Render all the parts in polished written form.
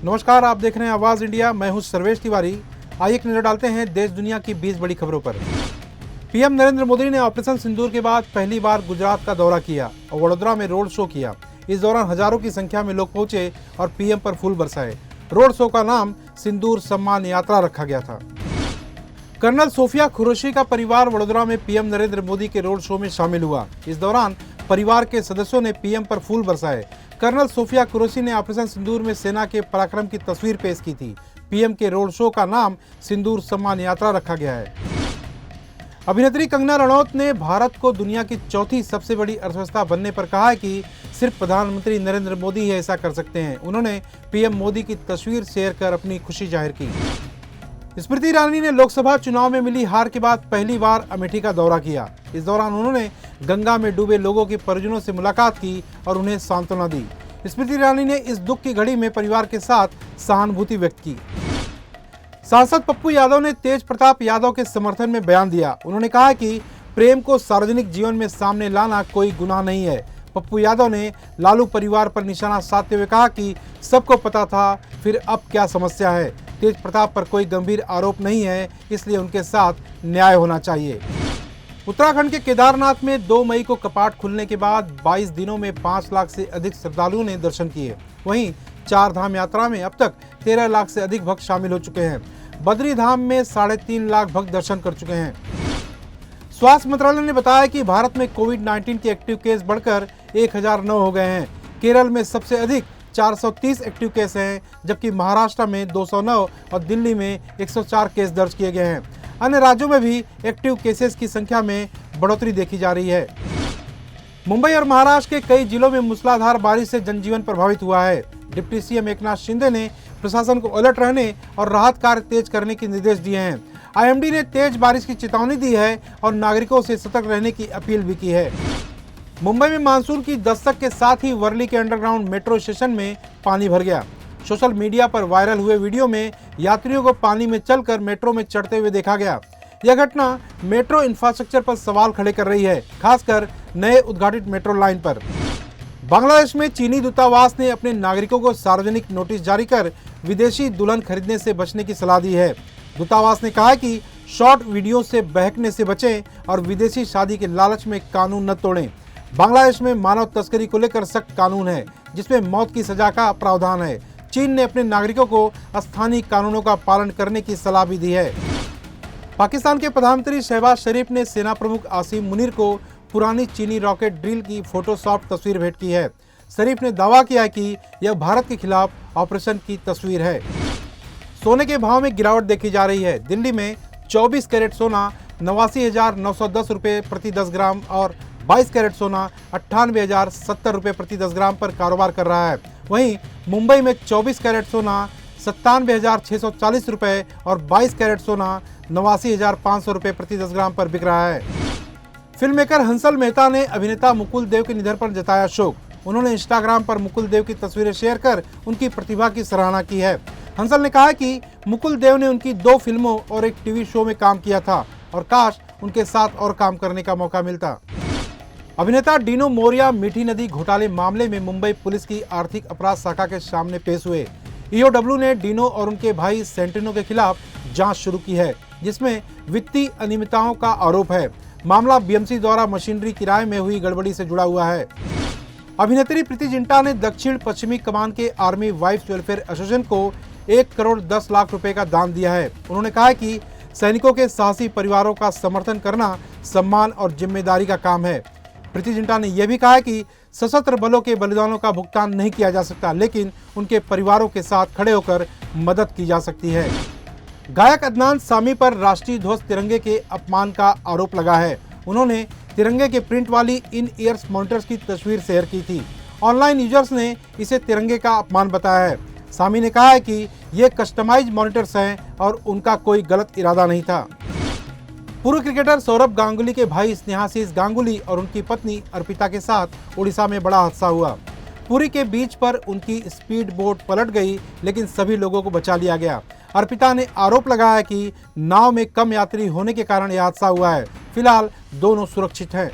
नमस्कार, आप देख रहे हैं आवाज इंडिया। मैं हूं सर्वेश तिवारी। आइए एक नजर डालते हैं देश दुनिया की 20 बड़ी खबरों पर। पीएम नरेंद्र मोदी ने ऑपरेशन सिंदूर के बाद पहली बार गुजरात का दौरा किया और वडोदरा में रोड शो किया। इस दौरान हजारों की संख्या में लोग पहुंचे और पीएम पर फूल बरसाए। रोड शो का नाम सिंदूर सम्मान यात्रा रखा गया था। कर्नल सोफिया कुरैशी का परिवार वडोदरा में पीएम नरेंद्र मोदी के रोड शो में शामिल हुआ। इस दौरान परिवार के सदस्यों ने पीएम पर फूल बरसाए। कर्नल सोफिया कुरैशी ने ऑपरेशन सिंदूर में सेना के पराक्रम की तस्वीर पेश की थी। पीएम के रोड शो का नाम सिंदूर सम्मान यात्रा रखा गया है। अभिनेत्री कंगना रनौत ने भारत को दुनिया की चौथी सबसे बड़ी अर्थव्यवस्था बनने पर कहा है कि सिर्फ प्रधानमंत्री नरेंद्र मोदी ही ऐसा कर सकते हैं। उन्होंने पीएम मोदी की तस्वीर शेयर कर अपनी खुशी जाहिर की। स्मृति ईरानी ने लोकसभा चुनाव में मिली हार के बाद पहली बार अमेठी का दौरा किया। इस दौरान उन्होंने गंगा में डूबे लोगों के परिजनों से मुलाकात की और उन्हें सांत्वना दी। स्मृति ईरानी ने इस दुख की घड़ी में परिवार के साथ सहानुभूति व्यक्त की। सांसद पप्पू यादव ने तेज प्रताप यादव के समर्थन में बयान दिया। उन्होंने कहा कि प्रेम को सार्वजनिक जीवन में सामने लाना कोई गुनाह नहीं है। पप्पू यादव ने लालू परिवार पर निशाना साधते हुए कहा कि सबको पता था, फिर अब क्या समस्या है। तेज प्रताप पर कोई गंभीर आरोप नहीं है, इसलिए उनके साथ न्याय होना चाहिए। उत्तराखंड के केदारनाथ में 2 मई को कपाट खुलने के बाद 22 दिनों में 5 लाख से अधिक श्रद्धालुओं ने दर्शन किए। वहीं 4 धाम यात्रा में अब तक 13 लाख से अधिक भक्त शामिल हो चुके हैं। बद्री धाम में 3.5 लाख भक्त दर्शन कर चुके हैं। स्वास्थ्य मंत्रालय ने बताया कि भारत में कोविड-19 के एक्टिव केस बढ़कर 1009 हो गए हैं। केरल में सबसे अधिक 430 एक्टिव केस हैं, जबकि महाराष्ट्र में 209 और दिल्ली में 104 केस दर्ज किए गए हैं। अन्य राज्यों में भी एक्टिव केसेस की संख्या में बढ़ोतरी देखी जा रही है। मुंबई और महाराष्ट्र के कई जिलों में मूसलाधार बारिश से जनजीवन प्रभावित हुआ है। डिप्टी सीएम एकनाथ शिंदे ने प्रशासन को अलर्ट रहने और राहत कार्य तेज करने के निर्देश दिए हैं। आईएमडी ने तेज बारिश की चेतावनी दी है और नागरिकों से सतर्क रहने की अपील भी की है। मुंबई में मानसून की दस्तक के साथ ही वर्ली के अंडरग्राउंड मेट्रो स्टेशन में पानी भर गया। सोशल मीडिया पर वायरल हुए वीडियो में यात्रियों को पानी में चलकर मेट्रो में चढ़ते हुए देखा गया। यह घटना मेट्रो इंफ्रास्ट्रक्चर पर सवाल खड़े कर रही है, खासकर नए उद्घाटित मेट्रो लाइन पर। बांग्लादेश में चीनी दूतावास ने अपने नागरिकों को सार्वजनिक नोटिस जारी कर विदेशी दुल्हन खरीदने से बचने की सलाह दी है। दूतावास ने कहा है कि शॉर्ट वीडियो से बहकने से बचें और विदेशी शादी के लालच में कानून न तोड़ें। बांग्लादेश में मानव तस्करी को लेकर सख्त कानून है, जिसमें मौत की सजा का प्रावधान है। चीन ने अपने नागरिकों को स्थानीय कानूनों का पालन करने की सलाह भी दी है। पाकिस्तान के प्रधानमंत्री शहबाज शरीफ ने सेना प्रमुख आसिम मुनीर को पुरानी चीनी रॉकेट ड्रिल की फोटोशॉप तस्वीर भेंट की है। शरीफ ने दावा किया कि यह भारत के खिलाफ ऑपरेशन की तस्वीर है। सोने के भाव में गिरावट देखी जा रही है। दिल्ली में 24 कैरेट सोना 89,910 रुपये प्रति 10 ग्राम और 22 कैरेट सोना 98,070 रुपये प्रति 10 ग्राम पर कारोबार कर रहा है। वहीं मुंबई में 24 कैरेट सोना 97,640 रुपये और 22 कैरेट सोना 89,500 रुपये प्रति 10 ग्राम पर बिक रहा है। फिल्म मेकर हंसल मेहता ने अभिनेता मुकुल देव के निधन पर जताया शोक। उन्होंने इंस्टाग्राम पर मुकुल देव की तस्वीरें शेयर कर उनकी प्रतिभा की सराहना की है। हंसल ने कहा कि मुकुल देव ने उनकी 2 फिल्मों और एक टीवी शो में काम किया था और काश उनके साथ और काम करने का मौका मिलता। अभिनेता डिनो मोरिया मीठी नदी घोटाले मामले में मुंबई पुलिस की आर्थिक अपराध शाखा के सामने पेश हुए। ईओडब्ल्यू ने डिनो और उनके भाई सेंटिनो के खिलाफ जांच शुरू की है, जिसमें वित्तीय अनियमितताओं का आरोप है। मामला बीएमसी द्वारा मशीनरी किराए में हुई गड़बड़ी से जुड़ा हुआ है। अभिनेत्री प्रीति जिंटा ने दक्षिण पश्चिमी कमान के आर्मी वाइफ्स वेलफेयर एसोसिएशन को 1 करोड़ 10 लाख रुपए का दान दिया है। उन्होंने कहा है कि सैनिकों के साहसी परिवारों का समर्थन करना सम्मान और जिम्मेदारी का काम है। प्रीति जिंटा ने यह भी कहा है कि सशस्त्र बलों के बलिदानों का भुगतान नहीं किया जा सकता, लेकिन उनके परिवारों के साथ खड़े होकर मदद की जा सकती है। गायक अदनान सामी पर राष्ट्रीय ध्वज तिरंगे के अपमान का आरोप लगा है। उन्होंने तिरंगे के प्रिंट वाली इन ईयर्स मॉनिटर्स की तस्वीर शेयर की थी। ऑनलाइन यूजर्स ने इसे तिरंगे का अपमान बताया है। सामी ने कहा है कि ये कस्टमाइज मॉनिटर्स हैं और उनका कोई गलत इरादा नहीं था। पूर्व क्रिकेटर सौरभ गांगुली के भाई स्नेहाशीष गांगुली और उनकी पत्नी अर्पिता के साथ उड़ीसा में बड़ा हादसा हुआ। पुरी के बीच पर उनकी स्पीड बोट पलट गई, लेकिन सभी लोगों को बचा लिया गया। अर्पिता ने आरोप लगाया कि नाव में कम यात्री होने के कारण यह हादसा हुआ है। फिलहाल दोनों सुरक्षित हैं।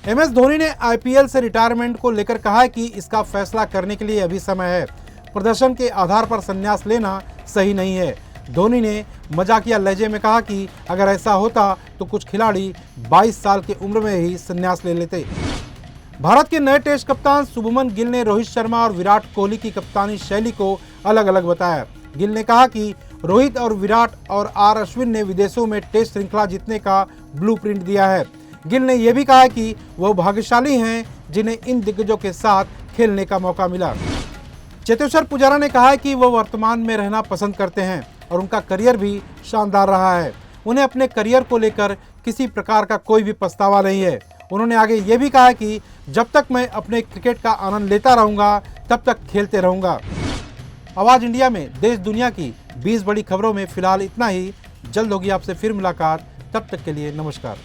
एमएस धोनी ने आईपीएल से रिटायरमेंट को लेकर कहा है कि इसका फैसला करने के लिए अभी समय है। प्रदर्शन के आधार पर संन्यास लेना सही नहीं है। धोनी ने मजाकिया लहजे में कहा कि अगर ऐसा होता तो कुछ खिलाड़ी 22 साल की उम्र में ही संन्यास ले लेते। भारत के नए टेस्ट कप्तान शुभमन गिल ने रोहित शर्मा और विराट कोहली की कप्तानी शैली को अलग अलग बताया। गिल ने कहा कि रोहित और विराट और आर अश्विन ने विदेशों में टेस्ट श्रृंखला जीतने का ब्लूप्रिंट दिया है। गिल ने यह भी कहा कि वह भाग्यशाली हैं जिन्हें इन दिग्गजों के साथ खेलने का मौका मिला। चेतेश्वर पुजारा ने कहा है कि वह वर्तमान में रहना पसंद करते हैं और उनका करियर भी शानदार रहा है। उन्हें अपने करियर को लेकर किसी प्रकार का कोई भी पछतावा नहीं है। उन्होंने आगे ये भी कहा कि जब तक मैं अपने क्रिकेट का आनंद लेता रहूंगा तब तक खेलते रहूंगा। आवाज इंडिया में देश दुनिया की 20 बड़ी खबरों में फिलहाल इतना ही। जल्द होगी आपसे फिर मुलाकात, तब तक के लिए नमस्कार।